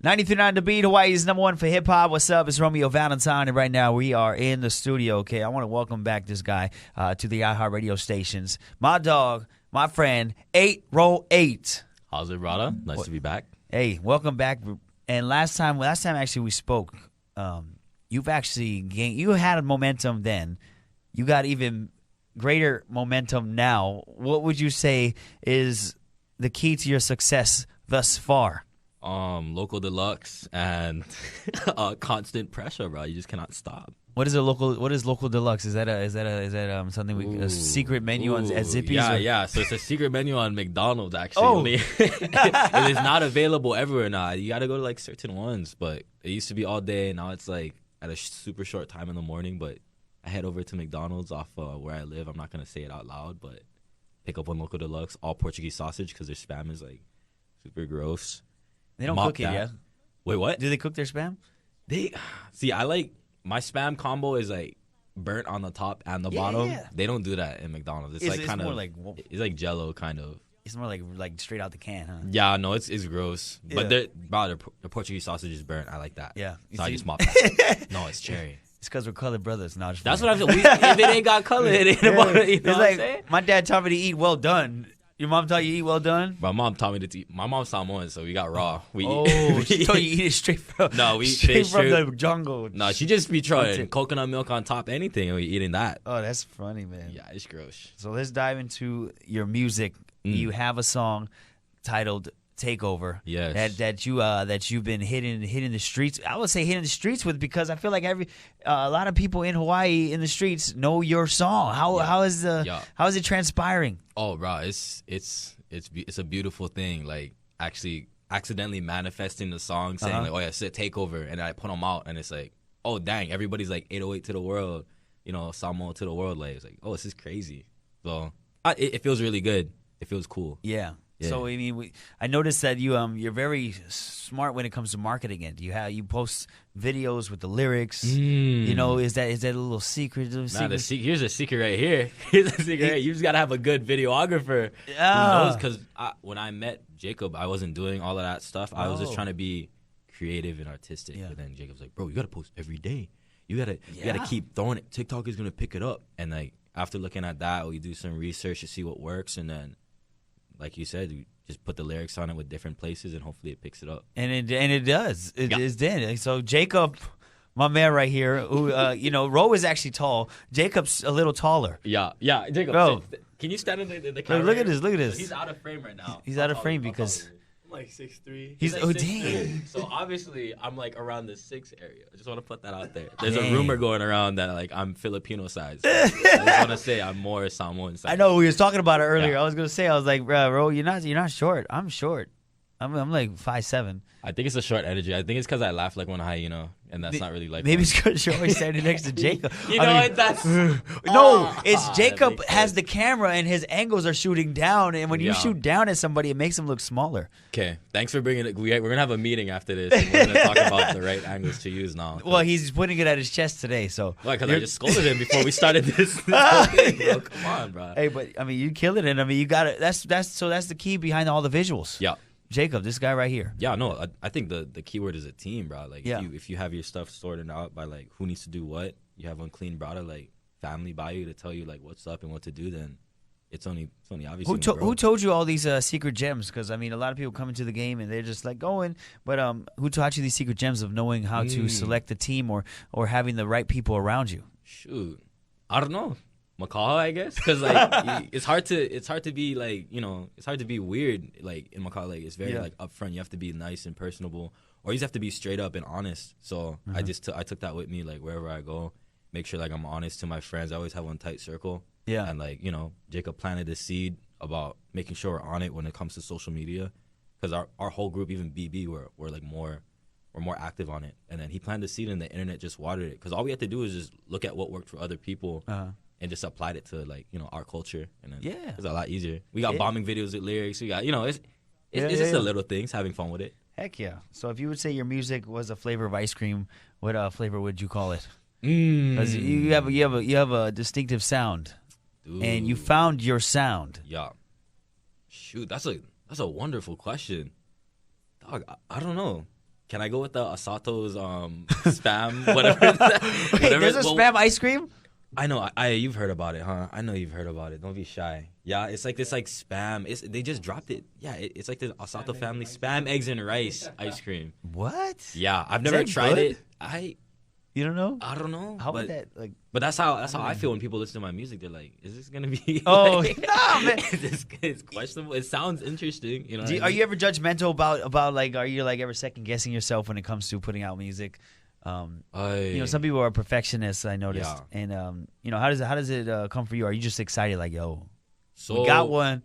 93.9 The Beat, Hawaii's number one for hip-hop. What's up? It's Romeo Valentine, and right now we are in the studio, okay? I want to welcome back this guy to the iHeartRadio stations. My dog, my friend, 808. How's it, brother? Nice to be back. Hey, welcome back. And last time actually we spoke, you've actually gained, you had a momentum then. You got even greater momentum now. What would you say is the key to your success thus far? Local deluxe and constant pressure, bro. You just cannot stop. What is local deluxe? Is that something a secret menu at Zippy's? Yeah. So it's a secret menu on McDonald's actually. It is not available everywhere now. You got to go to like certain ones, but it used to be all day. Now it's like at a super short time in the morning. But I head over to McDonald's off where I live. I'm not gonna say it out loud, but pick up one local deluxe, all Portuguese sausage because their spam is like super gross. They don't cook it, yeah? Wait, what? Do they cook their spam? I like my spam combo is like burnt on the top and the bottom. Yeah. They don't do that in McDonald's. It's it's like Jello kind of. It's more like straight out the can, huh? Yeah, no, it's gross. Yeah. But the Portuguese sausage is burnt. I like that. Yeah, so I just mop that. No, it's cherry. It's because we're colored brothers. No, that's what I'm saying. If it ain't got color, it ain't about it. You know what I'm saying? My dad taught me to eat well done. Your mom taught you to eat well done? My mom taught me to eat. My mom's Samoan, so we got raw. She taught you to eat it straight from we eat straight fish from the jungle. No, she just be trying coconut milk on top anything, and we eating that. Oh, that's funny, man. Yeah, it's gross. So let's dive into your music. You have a song titled Takeover. Yes. That you've been hitting the streets. I would say hitting the streets with, because I feel like a lot of people in Hawaii in the streets know your song. How is it transpiring? Oh, bro, it's a beautiful thing. Like actually accidentally manifesting the song, saying like, oh yeah, sit Takeover, and I put them out, and it's like, oh dang, everybody's like 808 to the world, Samoa to the world. Like it's like, oh, this is crazy. So it feels really good. It feels cool. Yeah. Yeah. So I mean, I noticed that you're very smart when it comes to marketing it. You post videos with the lyrics. Is that a little secret? Here's a secret right here. Here's a secret. You just gotta have a good videographer. Who knows? Because when I met Jacob, I wasn't doing all of that stuff. I was just trying to be creative and artistic. Yeah. But then Jacob's like, bro, you gotta post every day. You gotta keep throwing it. TikTok is gonna pick it up. And like after looking at that, we do some research to see what works, and then, like you said, you just put the lyrics on it with different places, and hopefully it picks it up. And it does. It did. So Jacob, my man right here, who Ro is actually tall. Jacob's a little taller. Yeah. Jacob, bro, can you stand in the camera? Look at this. He's out of frame right now. He's out of frame because I'm like 6'3". He's like 6'3". So obviously I'm like around the 6 area. I just want to put that out there. There's a rumor going around that like I'm Filipino size. I just want to say I'm more Samoan size. I know we was talking about it earlier. Yeah. I was like, bro, you're not short. I'm short. I'm like 5'7". I think it's a short energy. I think it's because I laugh like one hyena, and that's not really like. Maybe it's because you're always standing next to Jacob. That's it's Jacob has the camera and his angles are shooting down, and when you shoot down at somebody, it makes him look smaller. Okay, thanks for bringing it. We're gonna have a meeting after this, and we're gonna talk about the right angles to use now. Well, he's putting it at his chest today, so. Why? Because I just scolded him before we started this whole thing, bro. Come on, bro. Hey, but I mean, you killed it, and I mean, you got it. That's the key behind all the visuals. Yeah. Jacob, this guy right here. Yeah, no, I think the key word is a team, bro. Like, if you have your stuff sorted out by, like, who needs to do what, you have one clean brother, like, family by you to tell you, like, what's up and what to do, then it's only obvious. Who told you all these secret gems? Because, I mean, a lot of people come into the game and they're just, like, going. But who taught you these secret gems of knowing how to select the team or having the right people around you? Shoot. I don't know. Macaw, I guess, because like it's hard to be like, it's hard to be weird like in Macaw. Like it's very like upfront. You have to be nice and personable, or you just have to be straight up and honest. So I took that with me like wherever I go. Make sure like I'm honest to my friends. I always have one tight circle. Yeah, and like Jacob planted the seed about making sure we're on it when it comes to social media, because our whole group, even BB, we're like we're more active on it. And then he planted the seed and the internet just watered it, because all we had to do is just look at what worked for other people. And just applied it to like our culture, and then it's a lot easier. We got bombing videos with lyrics. We got it's just the little things, having fun with it. Heck yeah! So if you would say your music was a flavor of ice cream, what flavor would you call it? Because you have a distinctive sound, and you found your sound. Yeah. Shoot, that's a wonderful question. Dog, I don't know. Can I go with the Asato's spam whatever? Wait, there's a spam ice cream? I know. You've heard about it, huh? I know you've heard about it. Don't be shy. Yeah, it's like this like spam. They just dropped it. Yeah, it's like the Asato family spam eggs and rice ice cream. What? Yeah, I've never tried good? it. You don't know? I don't know. How would that like? But that's how I feel when people listen to my music. They're like, "Is this gonna be?" Oh, like, no, man. It's questionable. It sounds interesting. You know. Are you ever judgmental about like? Are you like ever second guessing yourself when it comes to putting out music? Some people are perfectionists. I noticed, and how does it come for you? Are you just excited like, yo, we got one?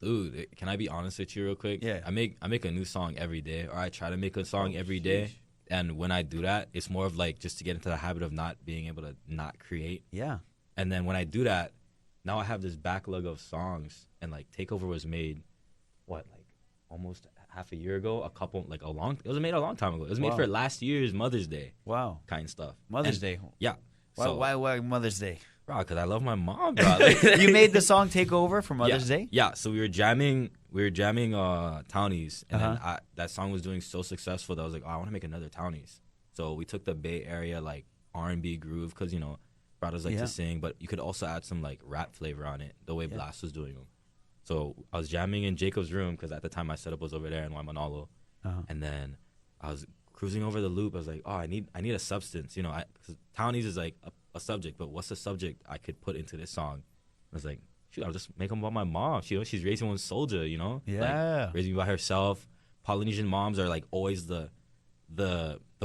Dude, can I be honest with you real quick? Yeah. I make a new song every day, or I try to make a song every day. And when I do that, it's more of like just to get into the habit of not being able to not create. Yeah. And then when I do that, now I have this backlog of songs. And like Takeover was made, almost half a year ago? It was made a long time ago. It was made for last year's Mother's Day. Wow. Kind of stuff. Mother's Day. Yeah. Why Mother's Day? Bro, because I love my mom, bro. You made the song Takeover for Mother's Day? Yeah. So we were jamming Townies, and then that song was doing so successful that I was like, I want to make another Townies. So we took the Bay Area like R&B groove because brothers like to sing, but you could also add some like rap flavor on it the way Blast was doing them. So I was jamming in Jacob's room because at the time my setup was over there in Waimanalo, and then I was cruising over the loop. I was like, I need a substance, because Townies is like a subject, but what's the subject I could put into this song? I was like, shoot, I'll just make them about my mom. She's raising one soldier, Yeah. Like, raising by herself. Polynesian moms are like always the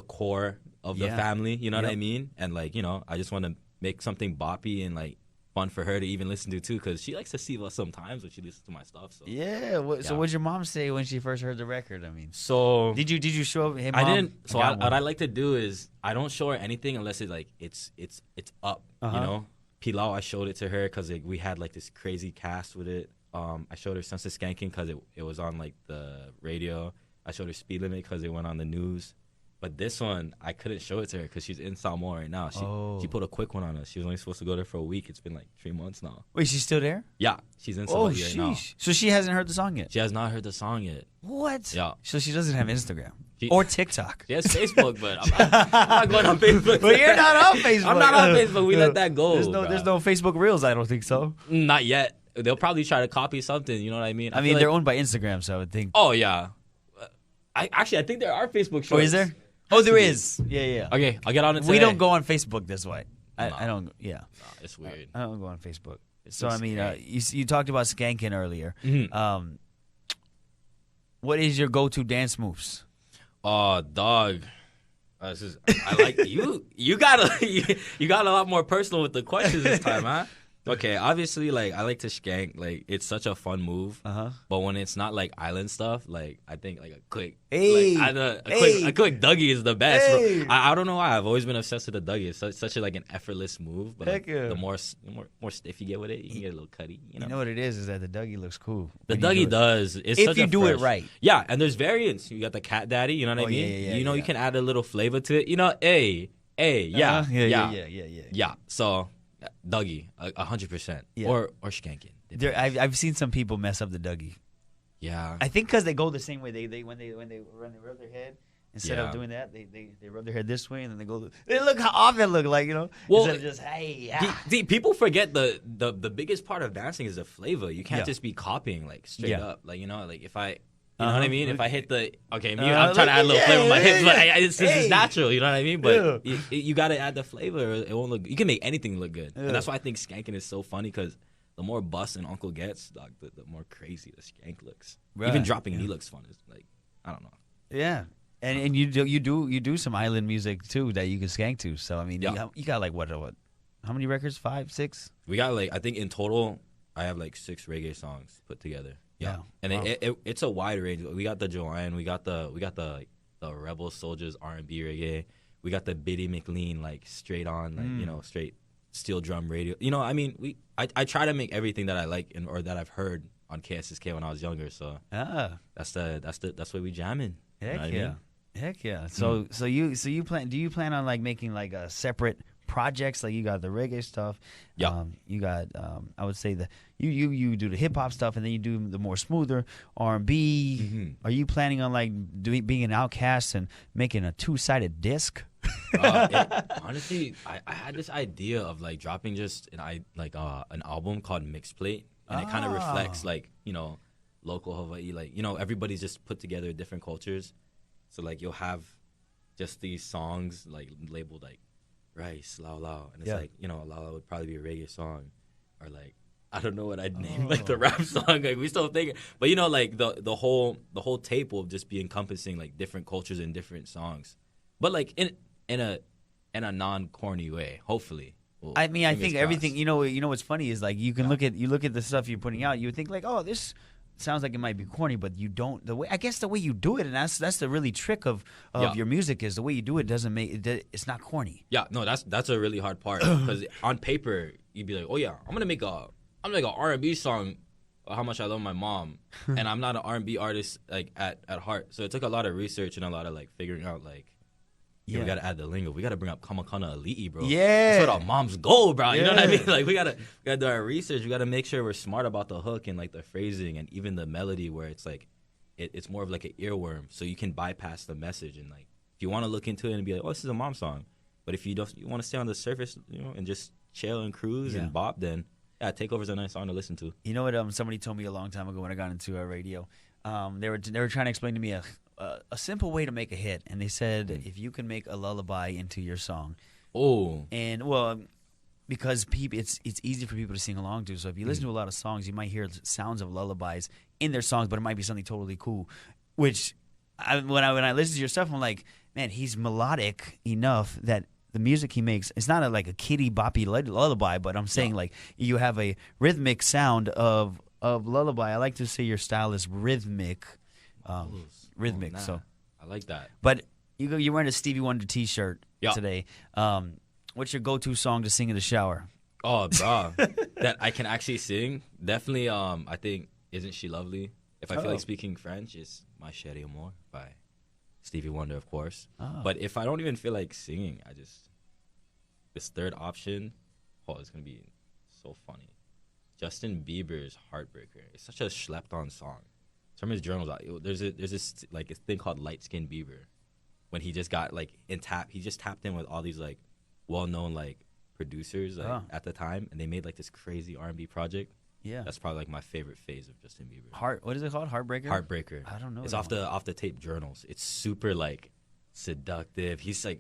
core of the family, you know what I mean? And like, I just want to make something boppy and like fun for her to even listen to too, because she likes to see us sometimes when she listens to my stuff. So So what'd your mom say when she first heard the record? I mean, so did you show up? Hey, Mom, I didn't. So what I like to do is I don't show her anything unless it's up. Pilau, I showed it to her because we had like this crazy cast with it. I showed her Sunset Skanking because it was on like the radio. I showed her Speed Limit because it went on the news. But this one, I couldn't show it to her because she's in Samoa right now. She put a quick one on us. She was only supposed to go there for a week. It's been like 3 months now. Wait, she's still there? Yeah, she's in Samoa right now. So she hasn't heard the song yet? She has not heard the song yet. What? Yeah. So she doesn't have Instagram or TikTok. She has Facebook, but I'm not going on Facebook. But you're not on Facebook. I'm not on Facebook. We let that go. There's no Facebook Reels, I don't think so. Not yet. They'll probably try to copy something. You know what I mean? I mean, they're owned by Instagram, so I would think. Oh, yeah. I think there are Facebook shows. Oh, is there? Oh, there is. Yeah. Okay, I'll get on it today. We don't go on Facebook this way. I don't. Yeah. No, it's weird. I don't go on Facebook. So I mean, you talked about skanking earlier. Mm-hmm. What is your go-to dance moves? Oh, dog. I like you. You got a lot more personal with the questions this time, huh? Okay, obviously, like I like to skank. Like it's such a fun move. But when it's not like island stuff, like I think like a quick Dougie is the best. Hey. I don't know why. I've always been obsessed with the Dougie. It's such an effortless move. But like, yeah. the more stiff you get with it, you can get a little cutty. You know what it is that the Dougie looks cool. The Dougie does. It's if such you a do fresh, it right. Yeah, and there's variants. You got the Cat Daddy. You know what I mean? You can add a little flavor to it. Yeah. So. Dougie, 100%, or skanking. I've seen some people mess up the Dougie. Yeah, I think because they go the same way. They when they rub their head instead of doing that, they rub their head this way and then they go. They look how off it look like instead of just people forget the biggest part of dancing is the flavor. You can't just be copying like straight up. Like like if I. You know what I mean? If I hit I'm trying to add a little flavor in my hips, but it's natural. You know what I mean? But you got to add the flavor. It won't look. You can make anything look good, and that's why I think skanking is so funny because the more bust an uncle gets, dog, the more crazy the skank looks. Right. Even dropping knee looks fun. It's like I don't know. Yeah, and you do some island music too that you can skank to. So I mean, you got like what? How many records? 5, 6? We got like I think in total I have like 6 reggae songs put together. Yeah, and it's a wide range. We got the Joanne, we got the Rebel Soldiers R&B reggae. We got the Biddy McLean like straight on like straight steel drum radio. I mean I try to make everything that I like or that I've heard on KSSK when I was younger. So that's what we jamming. Heck yeah. So you plan? Do you plan on like making like a separate projects. Like you got the reggae stuff. Yeah. You got I would say you do the hip hop stuff, and then you do the more smoother R&B. Mm-hmm. Are you planning on like being an outcast and making a 2-sided disc? Honestly, I had this idea of like dropping just an album called Mixed Plate, and it kind of reflects like, you know, local Hawaii, like, you know, everybody's just put together different cultures. So like you'll have just these songs like labeled like rice, lao lao, and it's like, you know, lao lao would probably be a reggae song, or like I don't know what I'd name like the rap song. Like we still thinking, but you know, like the whole tape will just be encompassing like different cultures and different songs, but like in a non-corny way, hopefully. Well, I mean, I think crossed. everything. You know what's funny is like you can look at the stuff you're putting out. You would think like, oh, this sounds like it might be corny, but you don't. The way you do it, and that's the really trick of your music is the way you do it doesn't make it. It's not corny. Yeah, no, that's a really hard part because on paper you'd be like, oh yeah, I'm gonna make an R&B song. How much I love my mom, and I'm not an R&B artist like at heart. So it took a lot of research and a lot of like figuring out like. Yeah, we gotta add the lingo. We gotta bring up Kamakana Ali'i, bro. Yeah, that's what our moms go, bro. You know what I mean? Like we gotta do our research. We gotta make sure we're smart about the hook and like the phrasing and even the melody, where it's like it's more of like an earworm, so you can bypass the message. And like if you want to look into it and be like, oh, this is a mom song, but if you want to stay on the surface, you know, and just chill and cruise and bop, then yeah, Takeover's a nice song to listen to. You know what? Somebody told me a long time ago when I got into radio. They were trying to explain to me a simple way to make a hit, and they said if you can make a lullaby into your song, and well, because people, it's easy for people to sing along to. So if you listen to a lot of songs, you might hear sounds of lullabies in their songs, but it might be something totally cool. Which when I listen to your stuff, I'm like, man, he's melodic enough that the music he makes, it's not like a kiddie boppy lullaby, but I'm saying like you have a rhythmic sound of lullaby. I like to say your style is rhythmic. So I like that. But you're wearing a Stevie Wonder T-shirt today. What's your go-to song to sing in the shower? Oh, bro, that I can actually sing. Definitely. I think "Isn't She Lovely." If I feel like speaking French, it's "My Chérie Amour" by Stevie Wonder, of course. But if I don't even feel like singing, this third option. Oh, it's gonna be so funny. Justin Bieber's "Heartbreaker." It's such a slept-on song. Some of his journals out. There's this like a thing called Light Skin Bieber, when he just got like he just tapped in with all these like well-known like producers like, at the time, and they made like this crazy R&B project. Yeah, that's probably like my favorite phase of Justin Bieber. What is it called? Heartbreaker. I don't know. It's off the tape journals. It's super like seductive. He's a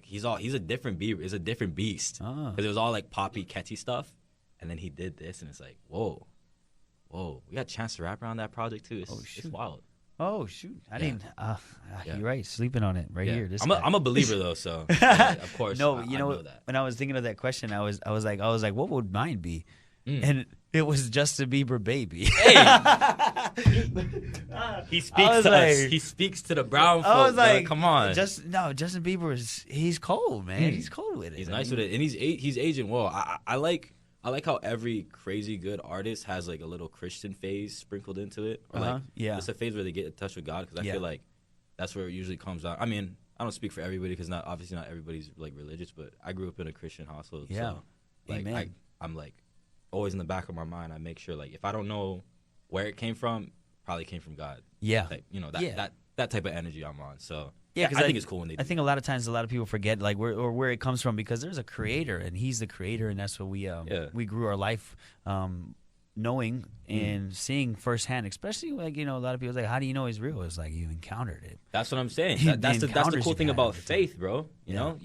different Bieber. It's a different beast because it was all like poppy, catchy stuff, and then he did this, and it's like whoa. We got Chance to rap around that project too. It's wild. Oh shoot! I didn't. You're right. Sleeping on it here. I'm a believer though, so of course. No, I know that. When I was thinking of that question, I was like, what would mine be? And it was Justin Bieber, baby. Hey, he speaks to us. He speaks to the brown folks. I was like, come on. Justin Bieber he's cold, man. He's cold with it. He's nice with it, and he's aging well. I like how every crazy good artist has like a little Christian phase sprinkled into it, or it's a phase where they get in touch with God, because I feel like that's where it usually comes out. I mean, I don't speak for everybody because obviously not everybody's like religious, but I grew up in a Christian household, so like I'm like always in the back of my mind. I make sure like if I don't know where it came from, probably came from God. Yeah, like, you know that type of energy I'm on. So. Yeah, I think it's cool when they do. I think a lot of times a lot of people forget like where it comes from, because there's a creator and he's the creator, and that's what we grew our life knowing and seeing firsthand. Especially like, you know, a lot of people like, how do you know he's real? It's like you encountered it. That's what I'm saying. That's the cool thing about faith, bro. You know,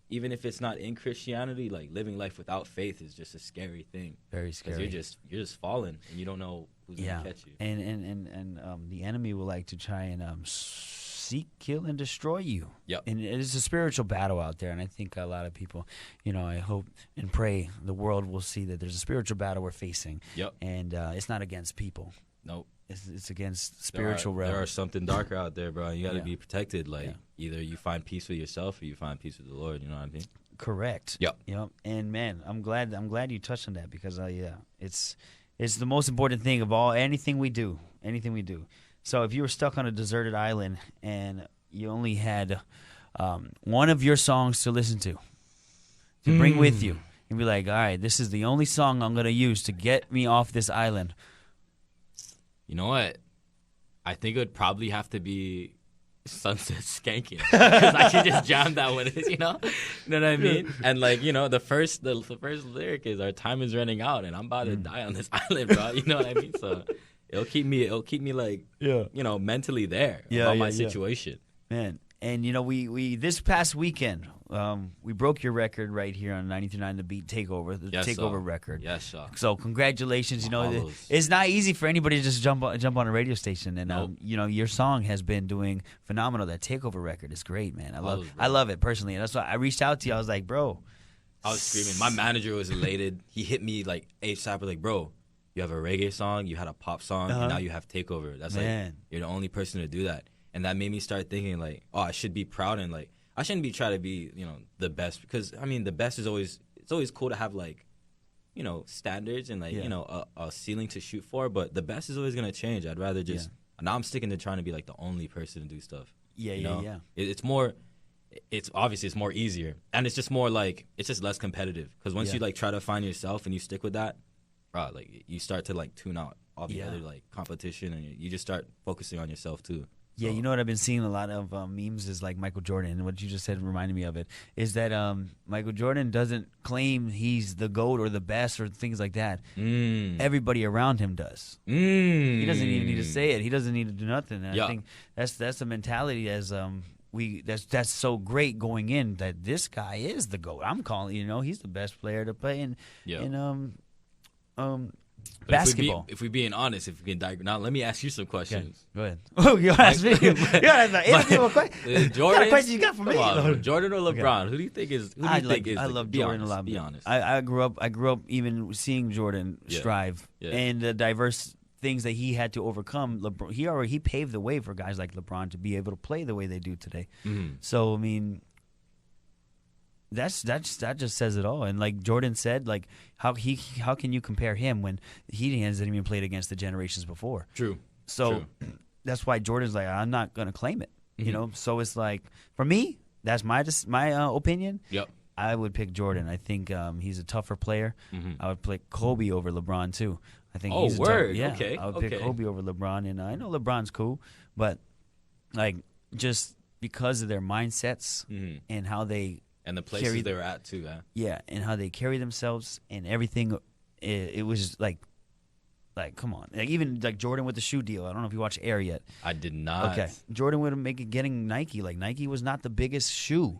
even if it's not in Christianity, like living life without faith is just a scary thing. Very scary. You're just falling and you don't know who's gonna catch you. And the enemy will like to try and seek, kill, and destroy you. Yep. And it is a spiritual battle out there, and I think a lot of people, you know, I hope and pray the world will see that there's a spiritual battle we're facing. Yep. And it's not against people. Nope. It's against spiritual realm. There are something darker out there, bro. You got to be protected. Like either you find peace with yourself or you find peace with the Lord. You know what I mean? Correct. Yep. Yep. And man, I'm glad you touched on that, because it's the most important thing of anything we do. So if you were stuck on a deserted island and you only had one of your songs to listen to, to bring with you and be like, all right, this is the only song I'm going to use to get me off this island? You know what? I think it would probably have to be Sunset Skanking, because I can just jam that one. You know what I mean? And like, the first lyric is, "Our time is running out, and I'm about to die on this island, bro." You know what I mean? So it'll keep me like, mentally there about my situation. Man. And, we this past weekend, we broke your record right here on 93.9 The Beat Takeover, the Takeover record. Yes, sir. So congratulations. It's not easy for anybody to just jump on a radio station. And, nope. Your song has been doing phenomenal. That Takeover record is great, man. I love it personally. And that's why I reached out to you. I was like, bro. I was screaming. My manager was elated. He hit me like ASAP. Like, bro, you have a reggae song, you had a pop song, and now you have Takeover. That's like, you're the only person to do that. And that made me start thinking, like, oh, I should be proud, and like, I shouldn't be trying to be, the best, because I mean, the best is always, it's always cool to have like, standards and like, a ceiling to shoot for, but the best is always gonna change. I'd rather just now I'm sticking to trying to be like the only person to do stuff. It's more, it's obviously it's more easier, and it's just more like, it's just less competitive, because once you like try to find yourself and you stick with that, like you start to like tune out all the other like competition, and you just start focusing on yourself too. Yeah, you know what I've been seeing a lot of memes is like Michael Jordan, and what you just said reminded me of it, is that Michael Jordan doesn't claim he's the GOAT or the best or things like that. Everybody around him does. He doesn't even need to say it. He doesn't need to do nothing. And I think that's the mentality that's so great going in, that this guy is the GOAT. I'm calling, he's the best player to play in basketball. If we're being honest, if we can now, let me ask you some questions. Okay. Go ahead. Oh, you ask me. You got Jordan. Question you got for me? Jordan or LeBron? Who do you think is? I love Jordan a lot. Be honest. I grew up even seeing Jordan strive and the diverse things that he had to overcome. He paved the way for guys like LeBron to be able to play the way they do today. So I mean, that just says it all. And like Jordan said, like how can you compare him when he hasn't even played against the generations before? True. So that's why Jordan's like, I'm not gonna claim it. So it's like, for me, that's my opinion. Yep. I would pick Jordan. I think he's a tougher player. I would pick Kobe over LeBron too. I think he's okay. I would pick Kobe over LeBron, and I know LeBron's cool, but like just because of their mindsets and how they and the places they were at too, yeah, and how they carry themselves and everything. It was like come on, like even like Jordan with the shoe deal. I don't know if you watched Air yet. I did not. Okay, Jordan would make it getting Nike. Like Nike was not the biggest shoe.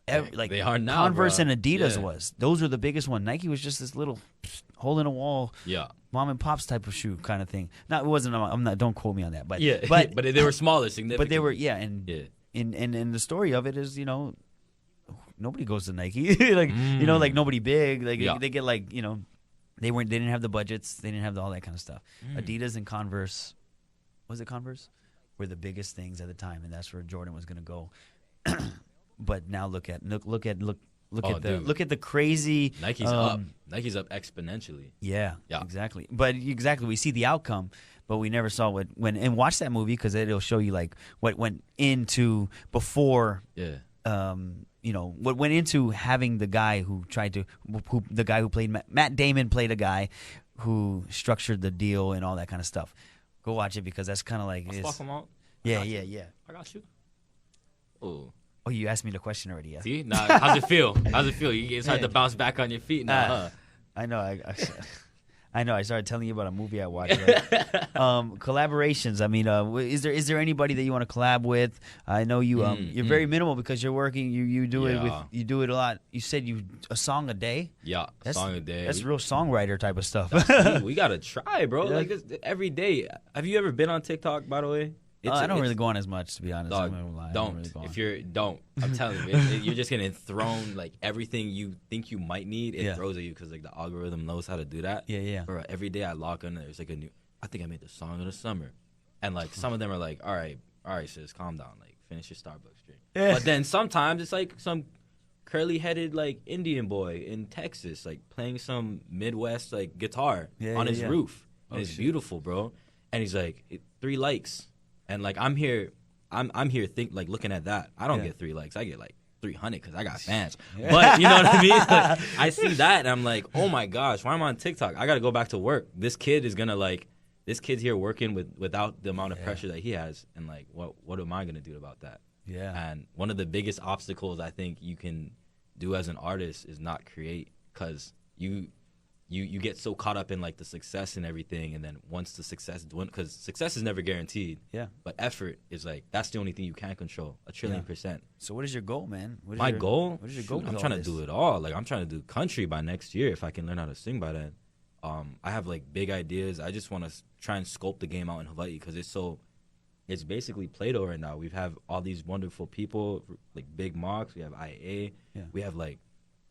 Like they are now. Converse and Adidas was. Those were the biggest one. Nike was just this little hole in a wall, mom and pop's type of shoe kind of thing. No, it wasn't. I'm not. Don't quote me on that. But but they were smaller, significant. But they were and the story of it is nobody goes to Nike. like nobody big. Like they get like they didn't have the budgets. They didn't have all that kind of stuff. Adidas and Converse, was it Converse, were the biggest things at the time, and that's where Jordan was going to go. But now look at the crazy. Nike's up. Nike's up exponentially. Yeah, exactly. But we see the outcome, but we never saw and watch that movie, because it'll show you like what went into before. Yeah. What went into having the guy who played Matt Damon played a guy who structured the deal and all that kind of stuff. Go watch it, because that's kind of like fuck them out. Yeah. I got you. Oh, you asked me the question already. Yeah. See, how's it feel? It's hard to bounce back on your feet now. Huh? I know. I know. I started telling you about a movie I watched. Right? Collaborations. I mean, is there anybody that you want to collab with? I know you. You're very minimal because you're working. You do it you do it a lot. You said a song a day. Yeah, a song a day. That's real songwriter type of stuff. We gotta try, bro. Yeah. Like this, every day. Have you ever been on TikTok, by the way? I don't really go on as much, to be honest. Dog, don't. I'm telling you, you're just getting thrown like everything you think you might need. It throws at you, because like the algorithm knows how to do that. Yeah. Bro, every day I log on, there's like a new. I think I made the song of the summer, and like some of them are like, all right, sis, calm down, like finish your Starbucks drink. Yeah. But then sometimes it's like some curly-headed like Indian boy in Texas, like playing some Midwest like guitar on his roof. And it's beautiful, bro. And he's like 3 likes. And like I'm here looking at that. I don't get 3 likes. I get like 300 because I got fans. But you know what I mean? Like, I see that and I'm like, oh my gosh, why am I on TikTok? I got to go back to work. This kid is gonna this kid's here working without the amount of pressure that he has, and like, what am I gonna do about that? Yeah. And one of the biggest obstacles I think you can do as an artist is not create, because you get so caught up in like the success and everything, and then once the success, because success is never guaranteed. Yeah. But effort is like, that's the only thing you can control, 1,000,000,000%. So what is your goal, man? My goal? What is your goal? I'm trying to do it all. Like, I'm trying to do country by next year if I can learn how to sing by then. I have like big ideas. I just want to try and sculpt the game out in Hawaii, because it's basically Play-Doh right now. We have all these wonderful people, like Big Mox. We have IA. Yeah. We have like,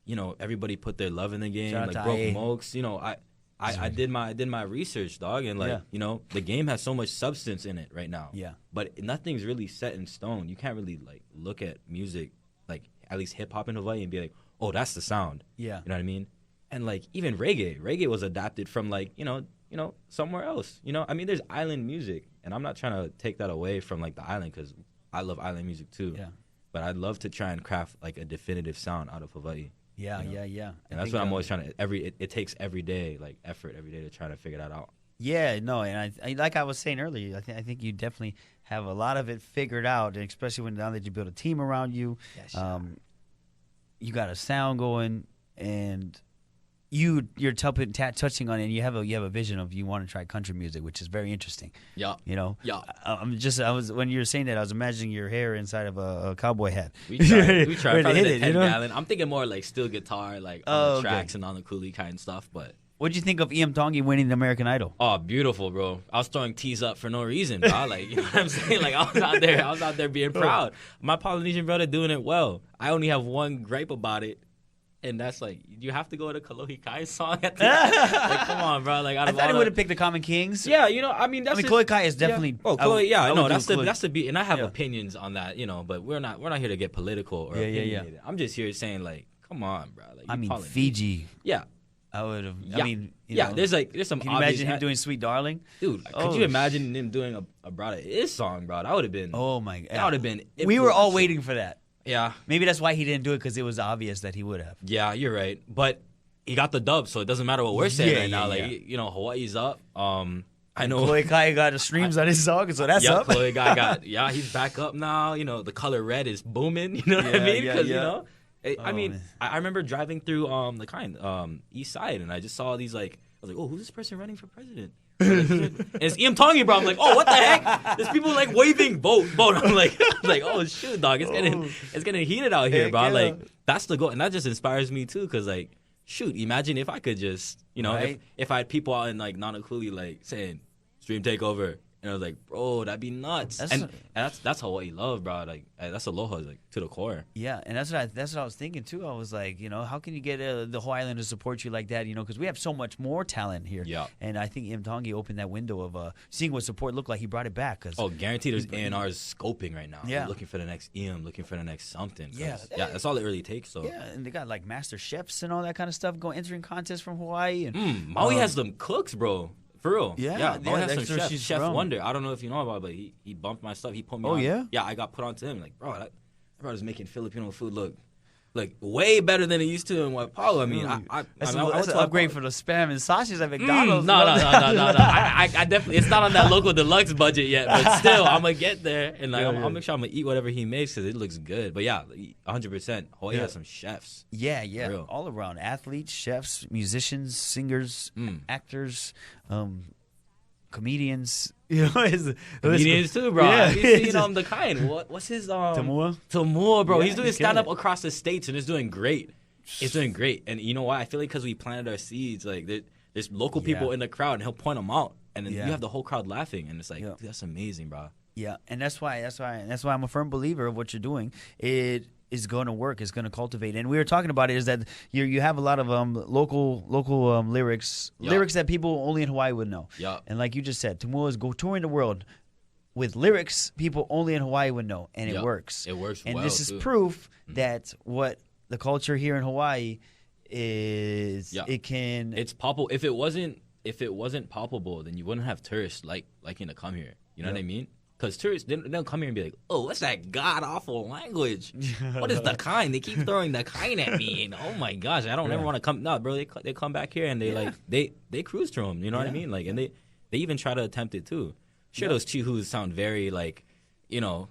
you know, everybody put their love in the game. Shout like Broke Mokes. You know, I did my research, dog, and like you know, the game has so much substance in it right now. Yeah. But nothing's really set in stone. You can't really like look at music, like at least hip hop in Hawaii, and be like, oh, that's the sound. Yeah. You know what I mean? And like even reggae was adapted from like you know somewhere else. You know, I mean, there's island music, and I'm not trying to take that away from like the island, because I love island music too. Yeah. But I'd love to try and craft like a definitive sound out of Hawaii. Yeah, you know? yeah. And that's what I'm always trying to. It takes every day, like effort every day, to try to figure that out. Yeah, no, and I like I was saying earlier, I think you definitely have a lot of it figured out, and especially now that you build a team around you. Yes, you got a sound going, and you're touching on it, and you have a vision of you want to try country music, which is very interesting. Yeah. You know? Yeah. When you were saying that, I was imagining your hair inside of a cowboy hat. We tried to hit the it, 10 you know? gallon. I'm thinking more like steel guitar, like on the tracks and on the coolie kind of stuff, but. What'd you think of Iam Tongi winning the American Idol? Oh, beautiful, bro. I was throwing tees up for no reason, bro. Like, you know what I'm saying? Like, I was out there being proud. My Polynesian brother doing it well. I only have one gripe about it. And that's like, you have to go with a Kalohi Kai song at the end. Like, come on, bro. Like, I thought he would have picked the Common Kings. Yeah, you know, I mean, Kalohi Kai is definitely. Yeah. Oh, Kalohi, yeah, no, that's the beat, and I have opinions on that, you know. But we're not here to get political or opinionated. I'm just here saying, like, come on, bro. Like, I mean, Fiji. Yeah, I would have. Yeah. I mean, there's some. Can you imagine him doing "Sweet Darling"? Dude, could you imagine him doing a Brada Is song, bro? That would have been. Oh my god, that would have been. We were all waiting for that. Yeah. Maybe that's why he didn't do it, because it was obvious that he would have. Yeah, you're right. But he got the dub, so it doesn't matter what we're saying right now. Like, you know, Hawaii's up. I know. Kalohi Kai got the streams on his song, so that's up. Kalohi Kai got, he's back up now. You know, the color red is booming. You know what I mean? Because, you know, I remember driving through East Side, and I just saw these, like, I was like, oh, who's this person running for president? And it's Iam Tongi, bro. I'm like, oh, what the heck? There's people like waving vote. I'm like, oh shoot, dog, it's getting heated out here, bro. Like, that's the goal, and that just inspires me too, because like, shoot, imagine if I could just, you know, if I had people out in like Nanakuli like saying stream takeover, and I was like, bro, that'd be nuts. That's Hawaii love, bro. Like, that's aloha, like, to the core. Yeah, and that's what I was thinking too. I was like, you know, how can you get the Hawaii Island to support you like that? You know, because we have so much more talent here. Yeah. And I think Iam Tongi opened that window of seeing what support looked like. He brought it back. Guaranteed there's A&Rs scoping right now. Yeah. They're looking for the next Iam, looking for the next something. Yeah. That's all it really takes. So. Yeah, and they got like master chefs and all that kind of stuff entering contests from Hawaii. And Maui has them cooks, bro. For real. Yeah. Maui has some Chef Wonder. I don't know if you know about it, but he bumped my stuff. He put me on. Yeah? Yeah, I got put onto him. Like, bro, that brother's making Filipino food look way better than it used to in what Paulo. I mean, that's an upgrade for the spam and sausage at McDonald's. No. I definitely, it's not on that local deluxe budget yet, but still, I'm gonna get there, and like, I'll make sure I'm gonna eat whatever he makes because it looks good. But yeah, 100%. Hawaii has some chefs. Yeah, all around athletes, chefs, musicians, singers, actors, comedians. You know, comedians too, bro. Yeah, you seen the kind. What's his Tamua, bro. He's doing stand up across the states, and it's doing great. It's doing great, and you know why? I feel like because we planted our seeds. Like there's local people in the crowd, and he'll point them out, and then you have the whole crowd laughing, and it's like, dude, that's amazing, bro. Yeah, and that's why I'm a firm believer of what you're doing. It is going to work. It's going to cultivate. And we were talking about it is that you have a lot of local lyrics that people only in Hawaii would know. Yeah. And like you just said, Tamua is go touring the world with lyrics people only in Hawaii would know, and it works. It works. And well, this is too. proof that what the culture here in Hawaii is. Yeah. It can. It's palpable. If it wasn't palpable, then you wouldn't have tourists liking to come here. You know what I mean? Because tourists, they'll come here and be like, oh, what's that god-awful language? What is the kind? They keep throwing the kind at me. And, oh, my gosh, I don't ever want to come. No, bro, they come back here and they cruise through them. You know what I mean? Like, and they even try to attempt it, too. Sure, those chihus sound very, like, you know,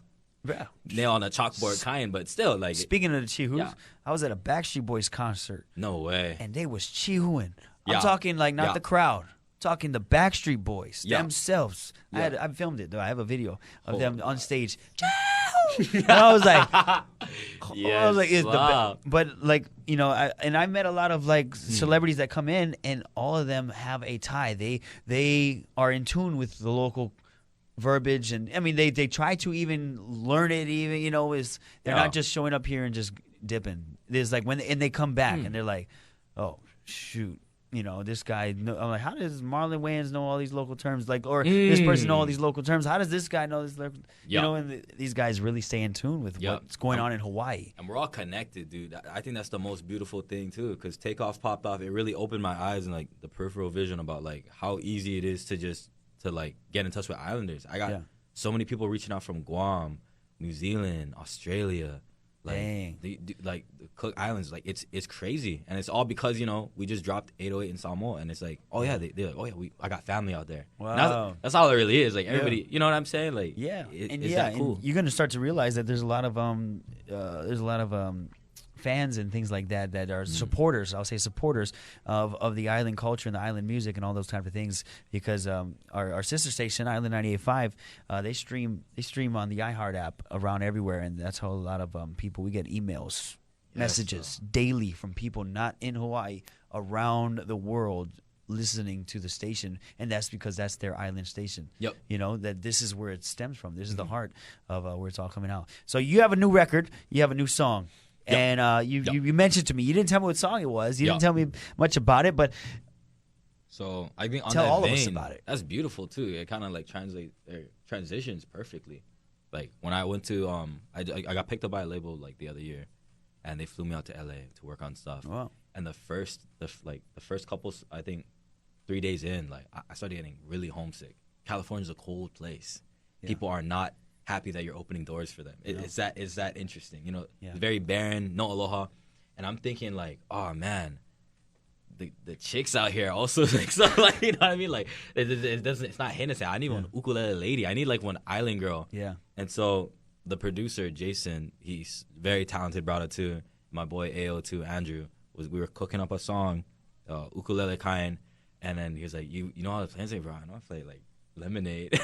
nail on a chalkboard kind, but still, like. Speaking of the chihus, I was at a Backstreet Boys concert. No way. And they was chihuing. I'm talking, like, not the crowd. Talking the Backstreet Boys themselves. I filmed it, though. I have a video of them on stage. And I was like, it's the best. But, like, you know, I met a lot of, like, celebrities that come in, and all of them have a tie. They are in tune with the local verbiage, and I mean, they try to even learn it. Even, you know, they're not just showing up here and just dipping. There's like they come back and they're like, oh shoot. You know, this guy, I'm like, how does Marlon Wayans know all these local terms? Like, or this person know all these local terms? How does this guy know this? You know, and these guys really stay in tune with what's going on in Hawaii. And we're all connected, dude. I think that's the most beautiful thing, too, because Takeoff popped off. It really opened my eyes and, like, the peripheral vision about, like, how easy it is to like, get in touch with Islanders. I got so many people reaching out from Guam, New Zealand, Australia. Like, dang. The Cook Islands, like, it's crazy, and it's all because, you know, we just dropped 808 in Samoa, and it's like, oh yeah, they're like, oh yeah, I got family out there. Wow, that's all it really is. Like, everybody, you know what I'm saying? Like, it's that cool. And you're gonna start to realize that there's a lot of fans and things like that are supporters. I'll say supporters of the island culture and the island music and all those type of things, because our sister station Island 98.5 they stream on the iHeart app around everywhere, and that's how a lot of people, we get emails, messages daily from people not in Hawaii, around the world, listening to the station, and that's because that's their island station. Yep. You know, that this is where it stems from. This is the heart of where it's all coming out. So you have a new record, you have a new song. Yep. And you mentioned to me, you didn't tell me what song it was. You didn't tell me much about it, but so I think on tell that all vein, of us about it. That's beautiful too. It kind of like transitions perfectly. Like when I went to I got picked up by a label like the other year, and they flew me out to LA to work on stuff. Wow. And the first couple, I think 3 days in, like I started getting really homesick. California's a cold place. Yeah. People are not happy that you're opening doors for them. It's that interesting, you know. It's very barren, no aloha, and I'm thinking like, oh man, the chicks out here also like, so like, you know what I mean, like it's not Hennessy. I need one ukulele lady. I need like one island girl. Yeah. And so the producer Jason, he's very talented brother too. My boy AO too, Andrew, we were cooking up a song, ukulele kind, and then he was like, you know how to play it, bro? I know I play like Lemonade.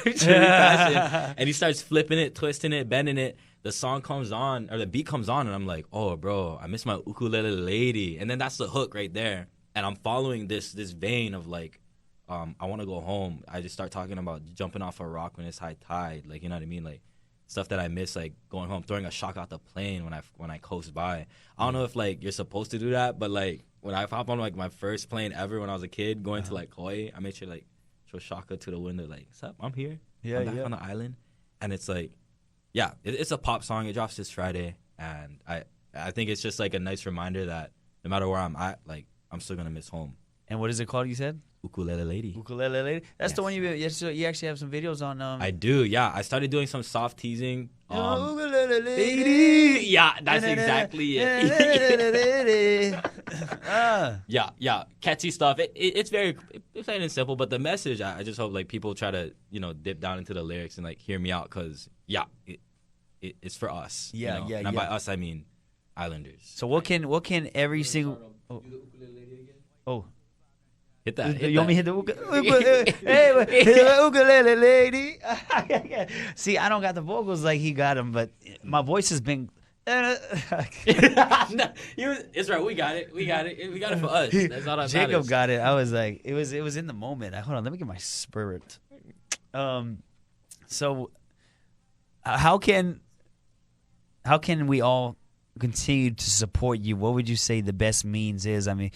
And he starts flipping it, twisting it, bending it. The song comes on, or the beat comes on, and I'm like, oh bro, I miss my ukulele lady. And then that's the hook right there. And I'm following this vein of like, I want to go home. I just start talking about jumping off a rock when it's high tide, like, you know what I mean, like stuff that I miss, like going home, throwing a shock out the plane when I coast by. I don't know if like you're supposed to do that, but like when I hop on like my first plane ever when I was a kid going to like Hawaii, I made sure like show Shaka to the window, like, what's up? I'm here. I'm back on the island. And it's like, it's a pop song. It drops this Friday. And I think it's just like a nice reminder that no matter where I'm at, like, I'm still going to miss home. And what is it called, you said? Ukulele Lady. Ukulele Lady? That's the one you actually have some videos on. I do, yeah. I started doing some soft teasing. Ukulele Lady. Yeah, that's exactly it. Yeah. Catchy stuff. It's very plain and simple, but the message, I just hope like people try to, you know, dip down into the lyrics and like hear me out, because it's for us. Yeah, you know? And by us, I mean Islanders. So what can every single... Do the ukulele lady again? Oh. Hit that. You want me to hit the ukulele lady? See, I don't got the vocals like he got them, but my voice has been... It's right. We got it. We got it for us. That's all that Jacob matters. got it. I was like, it was in the moment. Hold on, let me get my spirit. So, how can we all continue to support you? What would you say the best means is? I mean,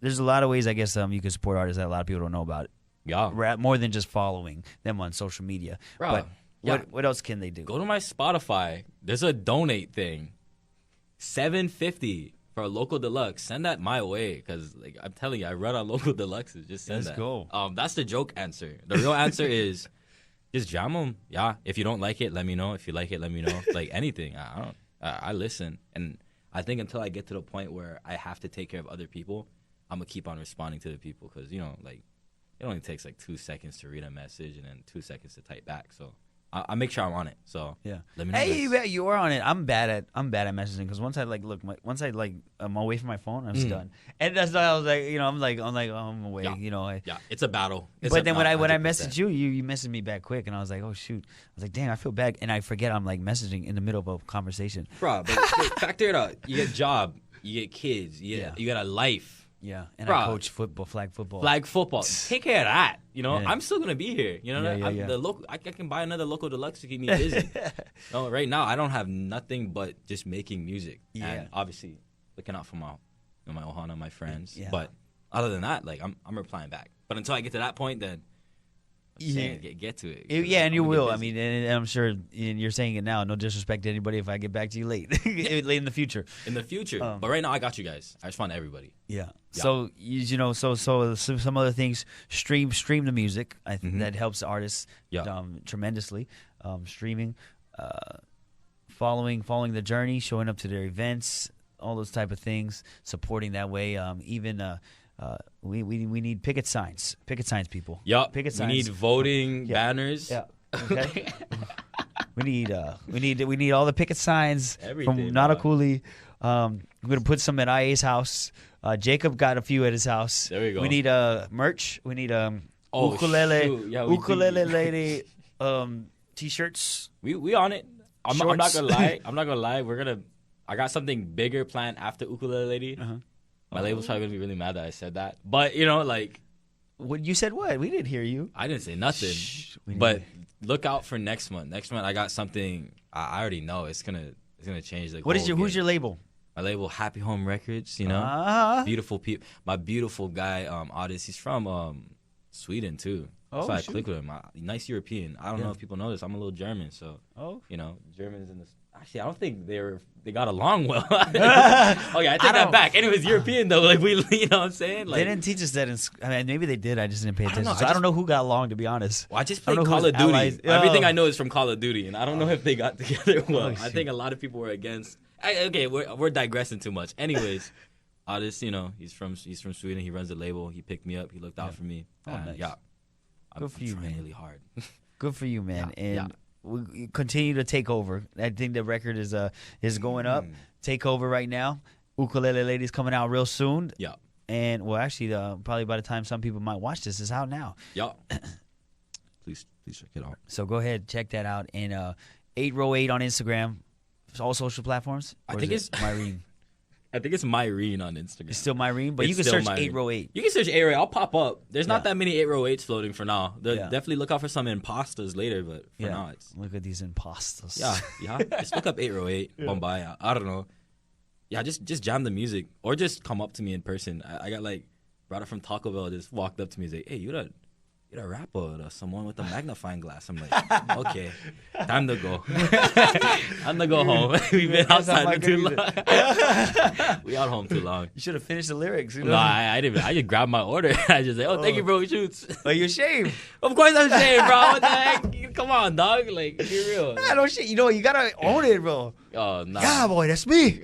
there's a lot of ways I guess you can support artists that a lot of people don't know about. Yeah, more than just following them on social media. Bro, but what else can they do? Go to my Spotify. There's a donate thing. $7.50 for a local deluxe. Send that my way, because like I'm telling you, I run on local deluxes. Just send that. Let's go. That's the joke answer. The real answer is Just jam them. Yeah. If you don't like it, let me know. If you like it, let me know. Like anything. I listen. And I think until I get to the point where I have to take care of other people, I'm going to keep on responding to the people. Because, you know, like, it only takes like 2 seconds to read a message and then 2 seconds to type back. So I make sure I'm on it. So yeah, let me know. Hey, you are on it. I'm bad at messaging because once I I'm away from my phone, I'm just done. And that's why I was like, you know, I'm away. Yeah. You know, Yeah, it's a battle. But then when I messaged you, you messaged me back quick, and I was like, oh shoot. I was like, dang, I feel bad, and I forget I'm like messaging in the middle of a conversation. Bro, but factor it out. You get a job, you get kids, you got a life. Yeah, and Bro, I coach flag football. Flag football. Take care of that. You know, Yeah. I'm still gonna be here. You know, the local. I can buy another local deluxe to keep me busy. No, right now I don't have nothing but just making music. Yeah. And obviously looking out for my ohana, my friends. Yeah. But other than that, like I'm replying back. But until I get to that point, then I'm saying get to it. Yeah, and you will. I mean, and I'm sure you're saying it now. No disrespect to anybody if I get back to you late, late in the future. In the future, but right now I got you guys. I respond to everybody. Yeah. So you know, so some other things. Stream the music. I think that helps artists tremendously. Streaming, following the journey, showing up to their events, all those type of things, supporting that way. Even we need picket signs, people. Yup. Picket signs. We need voting banners. Yeah. Okay. we need all the picket signs Everything, from Nanakuli. I'm gonna put some at IA's house. Jacob got a few at his house. There we go. We need merch. We need ukulele, shoot. Yeah, ukulele lady t-shirts. We on it. I'm not Shorts. gonna lie. I'm not gonna lie. I got something bigger planned after ukulele lady. My label's probably gonna be really mad that I said that. But you know, like, What you said? What we didn't hear you. I didn't say nothing. We need But look out for next month. Next month I got something. I already know it's gonna change. Like, who's your label? My label, Happy Home Records. You know, beautiful people. My beautiful guy, artist. He's from Sweden too. So I click with him. Nice European. I don't know if people know this. I'm a little German, so you know, Germans in the. Actually, I don't think they got along well. Okay, I take that back. Anyways, European though, like you know what I'm saying? Like, they didn't teach us that I mean, maybe they did. I just didn't pay attention. I don't know who got along, to be honest. Well, I just played know Call who's of Duty. allies. Everything I know is from Call of Duty, and I don't know if they got together well. Oh, I think a lot of people were against. Okay, we're digressing too much. Anyways, artist, you know, he's from Sweden. He runs the label. He picked me up. He looked out for me. Nice. Yeah, Good for you, trying man. really hard. Good for you, man. Yeah, And we continue to take over. I think the record is going up. Take over right now. Ukulele Lady's coming out real soon. Yeah. And well, actually, probably by the time some people might watch this, it's out now. Yeah. Please check it out. So go ahead, check that out. And 808 on Instagram, all social platforms. I Or think is it's it Myrene. I think it's Myrene on Instagram. It's still Myrene, but It's you can still search Myrene. 808. You can search 808. I'll pop up. There's not Yeah. that many 808s floating for now. Yeah. Definitely look out for some imposters later, but for now it's Look at these imposters. yeah. Just look up 808 Bombay. I don't know. Yeah, just jam the music or just come up to me in person. I got like brother from Taco Bell just walked up to me and said, "Hey, you that rapper or someone with a magnifying glass?" I'm like, okay, time to go. Time to go home. We've been outside for too long. We out home too long. You should have finished the lyrics. You know? No, I didn't. I just grabbed my order. I just like, thank you, bro. Shoots. Are you ashamed? Of course I'm ashamed, bro. What the heck? Come on, dog. Like, be real. I don't shit. You know, you gotta own it, bro. Oh, nah. Yeah, boy, that's me.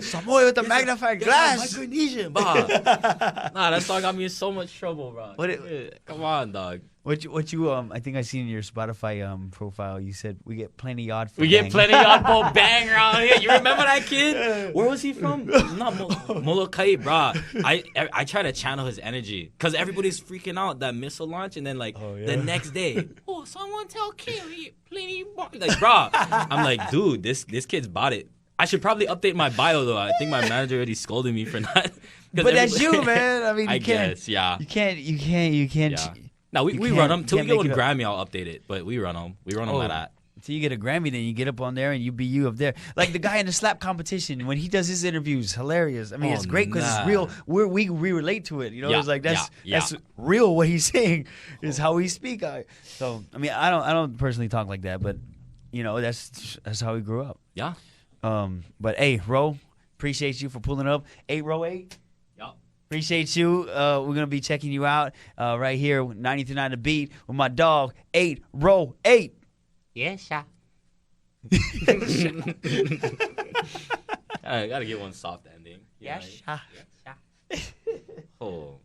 Some boy with a magnifying glass. Micronesian, bro. Nah, that song got me in so much trouble, bro. Come on, dog. What you I think I seen in your Spotify profile. You said we get plenty odd. For We bang. get plenty oddball bang around here. You remember that kid? Where was he from? Not Molokai, bro. I try to channel his energy because everybody's freaking out that missile launch, and then like the next day, someone tell kid we get plenty. Like, bro, I'm like, dude, this kid's bought it. I should probably update my bio though. I think my manager already scolded me for not. But that's you, man. I mean, you I can't. guess, yeah. You can't. Yeah. Now we run them till we get a Grammy. I'll update it, but we run them. We run them like that. So you get a Grammy, then you get up on there and you be you up there. Like the guy in the slap competition when he does his interviews, hilarious. I mean, it's great because it's real. We relate to it. You know, it's like that's real. What he's saying is how he speak. So I mean, I don't personally talk like that, but you know, that's how we grew up. Yeah. But hey, Ro, appreciate you for pulling up. 808. Yeah. Appreciate you. We're going to be checking you out right here, 93.9 The Beat, with my dog, 808. Yes, sir. I gotta get one soft ending. Yes, sir. Oh.